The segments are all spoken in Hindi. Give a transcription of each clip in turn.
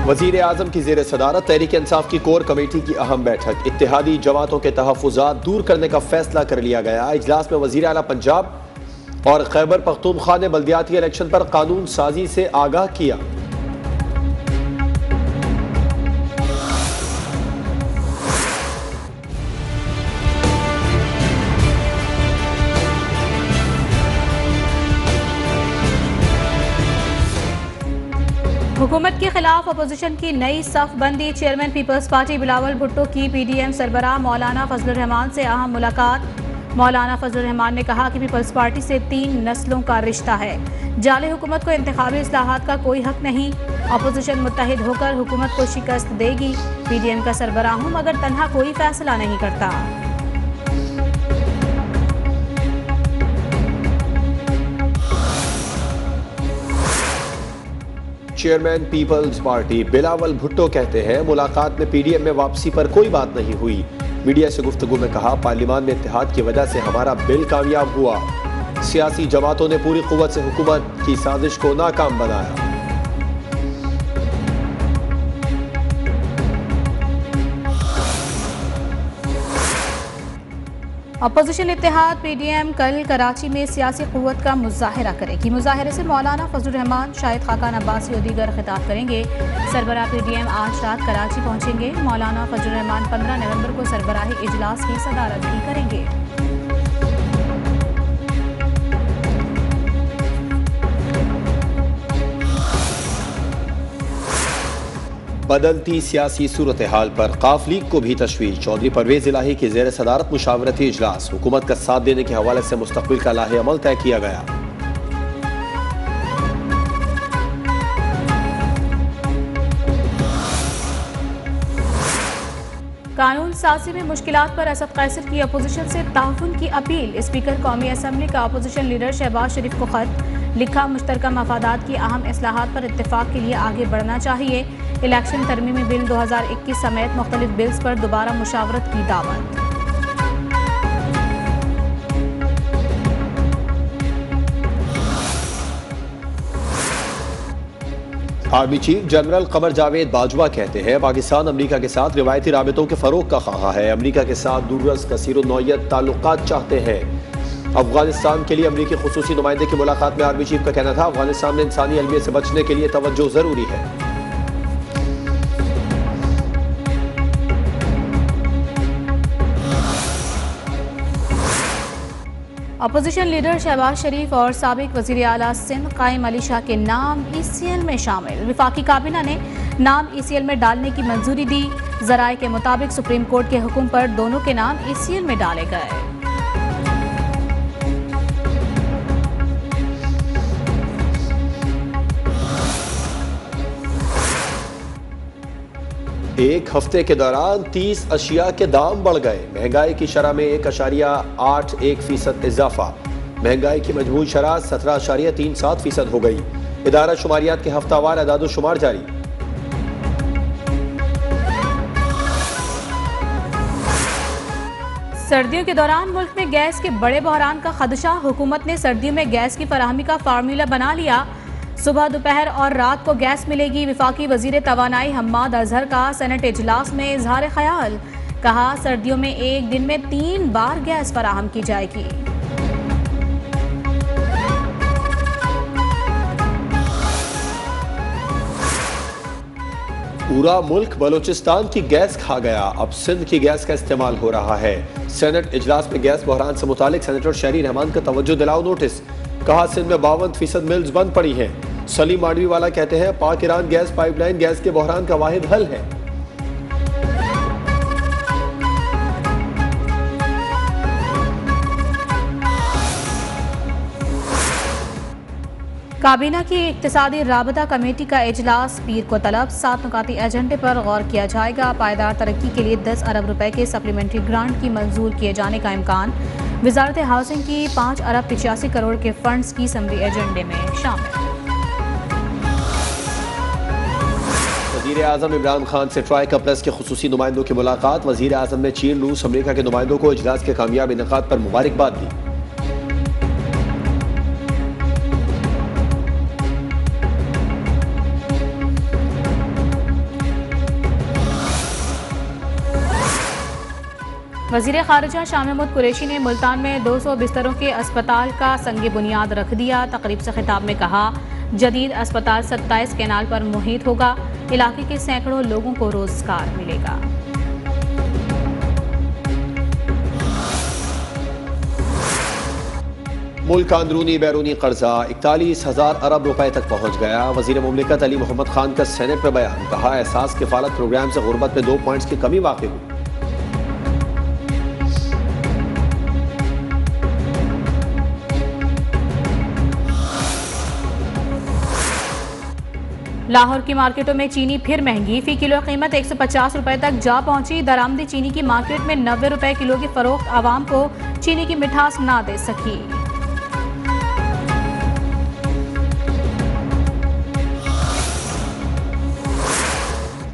वज़ीर आज़म की ज़ेर सदारत तहरीक इंसाफ की कोर कमेटी की अहम बैठक। इत्तेहादी जमातों के तहफ़्फ़ुज़ात दूर करने का फैसला कर लिया गया। इजलास में वज़ीर आला पंजाब और खैबर पख्तूनख्वा ने बल्दियाती इलेक्शन पर कानून साजी से आगाह किया। हुकूमत के खिलाफ अपोजिशन की नई सफ बंदी। चेयरमैन पीपल्स पार्टी बिलावल भुट्टो की PDM सरबराह मौलाना फजलुर रहमान से अहम मुलाकात। मौलाना फजलुर रहमान ने कहा कि पीपल्स पार्टी से 3 नस्लों का रिश्ता है। जाली हुकूमत को इंतखाबी इस्लाहात का कोई हक नहीं। अपोजिशन मुत्तहिद होकर हुकूमत को शिकस्त देगी। PDM का सरबराह हूं मगर तन्हा कोई फैसला नहीं करता। चेयरमैन पीपल्स पार्टी बिलावल भुट्टो कहते हैं मुलाकात में PDM में वापसी पर कोई बात नहीं हुई। मीडिया से गुफ्तगू में कहा पार्लियामान में इत्तेहाद की वजह से हमारा बिल कामयाब हुआ। सियासी जमातों ने पूरी कुव्वत से हुकूमत की साजिश को नाकाम बनाया। अपोजिशन इत्तेहाद PDM कल कराची में सियासी कुव्वत का मुजाहिरा करेगी। मुजाहिरे से मौलाना फजलुर रहमान, शाहिद खाकान अब्बासी और दीगर खिताब करेंगे। सरबराह PDM आज रात कराची पहुंचेंगे। मौलाना फजलुर रहमान 15 नवंबर को सरबराही इजलास की सदारत भी करेंगे। बदलती सियासी सूरत हाल पर काफ लीग को भी तशवीश। चौधरी परवेज इलाही की ज़ेर सदारत मुशावरती इजलास। हुकूमत का साथ देने के हवाले से मुस्तकबिल का लाहे अमल तय किया गया। कानून साजी में मुश्किलात पर असद कैसर की अपोजिशन से ताउन की अपील। स्पीकर कौमी असम्बली का अपोजिशन लीडर शहबाज शरीफ को खत लिखा। मुश्तरका मफादात की अहम इस्लाहात पर इत्तेफाक के लिए आगे बढ़ना चाहिए। इलेक्शन तरमीमी बिल 2021 समेत मुख्तलिफ बिल्स पर दोबारा मुशावरत की दावत। Army chief general Qamar Javed Bajwa कहते हैं पाकिस्तान अमरीका के साथ रिवायती राबितों के फरोग का ख्वाह है। अमरीका के साथ दूररस कसीर नौयत ताल्लुकात चाहते हैं। अफगानिस्तान के लिए अमरीकी खुसूसी नुमाइंदे की मुलाकात में आर्मी चीफ का कहना था अफगानिस्तान में इंसानी अलमियत से बचने के लिए तवज्जो जरूरी है। अपोजिशन लीडर शहबाज शरीफ और साबिक वजीर आला सिंध कायम अली शाह के नाम ECL में शामिल। विफाकी काबीना ने नाम ECL में डालने की मंजूरी दी। जराए के मुताबिक सुप्रीम कोर्ट के हुक्म पर दोनों के नाम ECL में डाले गए। एक हफ्ते के दौरान 30 अशिया के दाम बढ़ गए। महंगाई की शरह में 1.81% इजाफा। महंगाई की मजमूई शरह 17.37% हो गई। इदारा शुमारियात के हफ्तावार अदाद शुमार जारी। सर्दियों के दौरान मुल्क में गैस के बड़े बहरान का खदशा। हुकूमत ने सर्दियों में गैस की फराहमी का फार्मूला बना लिया। सुबह, दोपहर और रात को गैस मिलेगी। विफाकी वजीर तवानाई हम्माद अजहर का सेनेट इजलास में इजहार ख्याल। कहा सर्दियों में एक दिन में 3 बार गैस फराहम की जाएगी। पूरा मुल्क बलोचिस्तान की गैस खा गया। अब सिंध की गैस का इस्तेमाल हो रहा है। सेनेट इजलास में गैस बहरान से मुतालिक सेनेटर शहरी रहमान का तवज्जो दिलाओ नोटिस। कहा सिंध में 52% मिल्स बंद पड़ी हैं। सलीम मांडवी वाला कहते हैं पाक ईरान गैस पाइपलाइन गैस के बहरान का वाहिद हल है। काबीना की इक्तिसादी राबता कमेटी का इजलास पीर को तलब। 7 नुकाती एजेंडे पर गौर किया जाएगा। पायदार तरक्की के लिए 10 अरब रुपए के सप्लीमेंट्री ग्रांट की मंजूर किए जाने का इम्कान। वजारत हाउसिंग की 5 अरब 85 करोड़ के फंड्स की समरी एजेंडे में शामिल। वज़ीर आज़म इमरान खान से ट्राइका प्लस के खुसूसी नुमाइंदों की मुलाकात। वज़ीर आज़म ने चीन, रूस, अमेरिका के नुमाइंदों को इजलास के कामयाब इनेकाद पर मुबारकबाद दी। वज़ीर ख़ारिजा शाह महमूद कुरैशी ने मुल्तान में 200 बिस्तरों के अस्पताल का संग बुनियाद रख दिया। तकरीब से खिताब में कहा, जदीद अस्पताल 27 कैनाल पर मुहित होगा, इलाके के सैकड़ों लोगों को रोजगार मिलेगा। मुल्क का अंदरूनी बैरूनी कर्जा 41,000 अरब रुपए तक पहुंच गया। वजीर मुमलिकत अली मोहम्मद खान का सेनेट में बयान, कहा एहसास किफालत प्रोग्राम से गुर्बत में 2 पॉइंट्स की कमी वाक़ई हुई। लाहौर की मार्केटों में चीनी फिर महंगी, फी किलो कीमत 150 रुपए तक जा पहुंची। दरामदी चीनी की मार्केट में 90 रुपए किलो की फरोख्त आवाम को चीनी की मिठास ना दे सकी।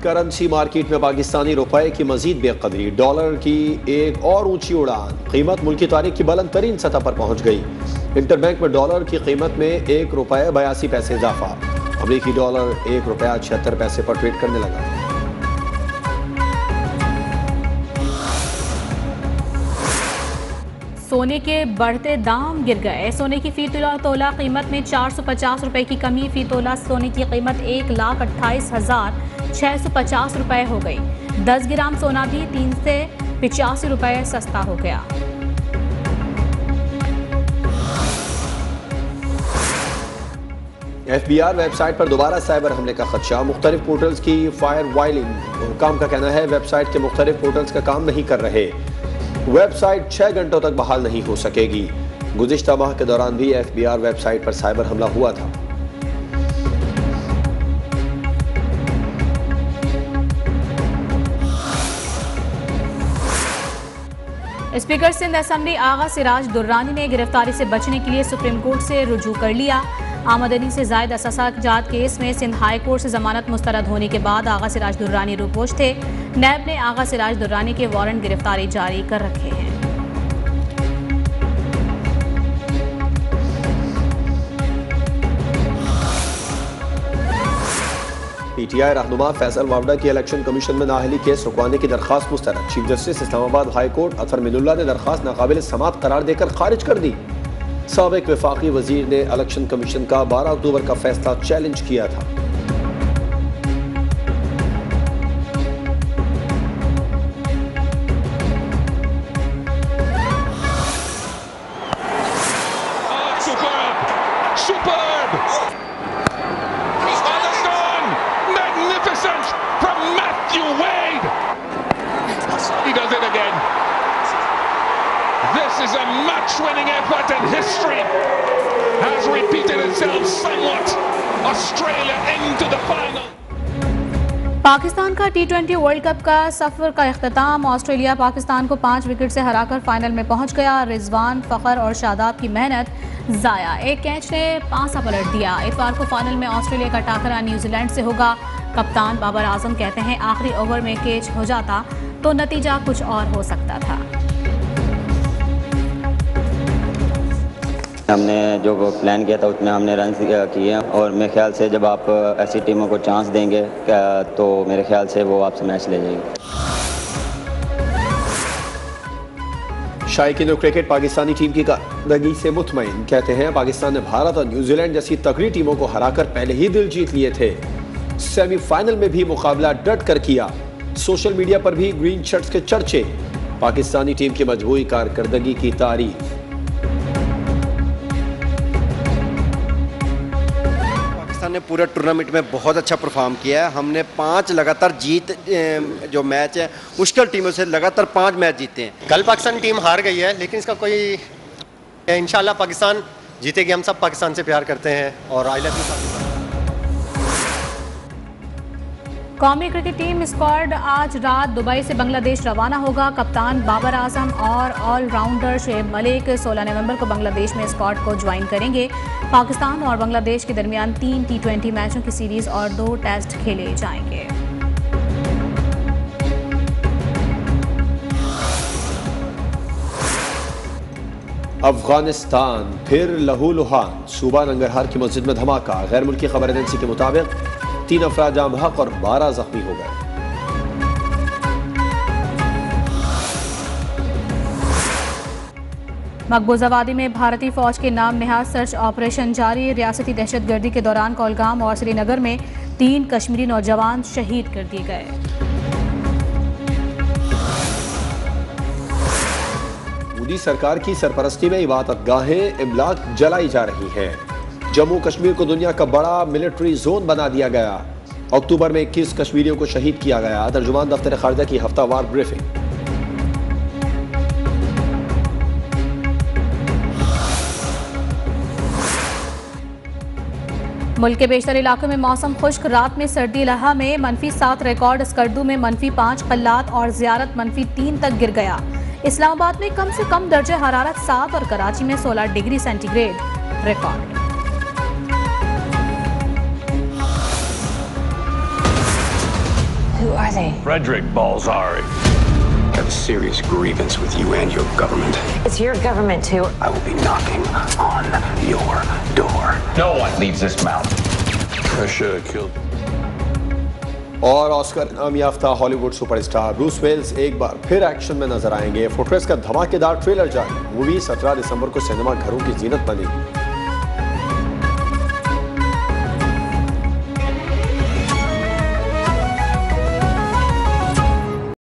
करेंसी मार्केट में पाकिस्तानी रुपए की मजीद बेकदरी, डॉलर की एक और ऊंची उड़ान, कीमत मुल्क की तारीख की बुलंद तरीन सतह पर पहुंच गई। इंटरबैंक में डॉलर की कीमत में 1 रुपए 82 पैसे इजाफा, अमरीकी डॉलर 1 रुपया 76 पैसे पर ट्रेड करने लगा। सोने के बढ़ते दाम गिर गए। सोने की फी तोला कीमत में 450 रुपए की कमी, फी तोला सोने की कीमत 1,28,650 रुपए हो गई। 10 ग्राम सोना भी 385 रुपए सस्ता हो गया। FBI वेबसाइट पर दोबारा साइबर हमले का खदशा, मुख्तलिफ पोर्टल्स की फायर वायलिंग। हुकाम का कहना है वेबसाइट के मुख्तलिफ पोर्टल्स का काम नहीं कर रहे, वेबसाइट 6 घंटों तक बहाल नहीं हो सकेगी। गुज़िश्ता माह के दौरान भी FBI वेबसाइट पर साइबर हमला हुआ था। स्पीकर सिंध असेंबली आगा सिराज दुर्रानी ने गिरफ्तारी से बचने के लिए सुप्रीम कोर्ट से रुजू कर लिया। आमदनी से जायद असासाजात केस में सिंध हाई कोर्ट से जमानत मुस्तरद होने के बाद आगा सिराज दुर्रानी रुपोश थे। नैब ने आगा सिराज दुर्रानी के वारंट गिरफ्तारी जारी कर रखे हैं। PTI रहनुमा फैसल वावडा की इलेक्शन कमीशन में नाअहली केस रुकवाने की दरखास्त मुस्तरद। Chief justice Islamabad high court Athar Minallah ने दरखास्त नाकाबिल समात करार देकर खारिज कर दी। साबिक वफाकी वजीर ने इलेक्शन कमीशन का 12 अक्टूबर का फैसला चैलेंज किया था। This is a match-winning effort and history has repeated itself somewhat. Australia into the final. Pakistan का T20 वर्ल्ड कप का सफर का इख्तिताम। ऑस्ट्रेलिया पाकिस्तान को 5 विकेट से हराकर फाइनल में पहुंच गया। रिजवान, फखर और शादाब की मेहनत जाया, एक कैच ने पासा पलट दिया। इतवार को फाइनल में ऑस्ट्रेलिया का टाकरा न्यूजीलैंड से होगा। कप्तान बाबर आजम कहते हैं आखिरी ओवर में कैच हो जाता तो नतीजा कुछ और हो सकता था। हमने जो प्लान किया था उसमें हमने रन किए और मेरे ख्याल से जब आप ऐसी टीमों को चांस देंगे तो मेरे ख्याल से वो आपसे मैच ले जाएगी। शायकीन क्रिकेट पाकिस्तानी टीम की कारकर्दगी से मुतमईन, कहते हैं पाकिस्तान ने भारत और न्यूजीलैंड जैसी तगड़ी टीमों को हराकर पहले ही दिल जीत लिए थे। सेमीफाइनल में भी मुकाबला डट कर किया। सोशल मीडिया पर भी ग्रीन शर्ट्स के चर्चे, पाकिस्तानी टीम की मजबूती कारकर्दगी की तारीफ। ने पूरे टूर्नामेंट में बहुत अच्छा परफॉर्म किया है। हमने 5 लगातार जीत जो मैच है मुश्किल टीमों से लगातार 5 मैच जीते हैं। कल पाकिस्तान टीम हार गई है लेकिन इसका कोई इंशाल्लाह पाकिस्तान जीतेगी। हम सब पाकिस्तान से प्यार करते हैं और आई लव यू पाकिस्तान। कौमी क्रिकेट टीम स्क्वाड आज रात दुबई से बांग्लादेश रवाना होगा। कप्तान बाबर आजम और ऑलराउंडर शुएब मलिक 16 नवंबर को बांग्लादेश में स्क्वाड को ज्वाइन करेंगे। पाकिस्तान और बांग्लादेश के दरमियान 3 T20 मैचों की सीरीज और 2 टेस्ट खेले जाएंगे। अफगानिस्तान फिर लहूलुहान, सूबा नंगरहार की मस्जिद में धमाका। गैर मुल्की खबर एजेंसी के मुताबिक 3 अफराद जाम हक और 12 जख्मी हो गए। मकबूजा वादी में भारतीय फौज के नाम नेहाद सर्च ऑपरेशन जारी। रियासती दहशतगर्दी के दौरान कोलगाम और श्रीनगर में 3 कश्मीरी नौजवान शहीद कर दिए गए। मोदी सरकार की सरपरस्ती में इबादतगाहें इमलाक जलाई जा रही हैं। जम्मू कश्मीर को दुनिया का बड़ा मिलिट्री जोन बना दिया गया। अक्टूबर में 21 कश्मीरियों को शहीद किया गया। तर्जुमान दफ्तर खारजा की हफ्तावार ब्रीफिंग। मुल्क के बेशतर इलाकों में मौसम खुश्क। रात में सर्दी लहा में -7 रिकॉर्ड। स्कर्दू में -5, कल्लात और ज़ियारत -3 तक गिर गया। इस्लामाबाद में कम से कम दर्जे हरारत 7 और कराची में 16 degree centigrade record. Who are they? Frederick Balzari. I have a serious grievance with you and your government. It's your government too. I will be knocking on your door. No one leaves this mountain. I should have killed. और ऑस्कर इनाम याफ्ता हॉलीवुड सुपरस्टार ब्रूस वेल्स एक बार फिर एक्शन में नजर आएंगे। फुटरेस का धमाकेदार ट्रेलर जारी। मूवी 17 दिसंबर को सिनेमा घरों की जीनत बनेगी।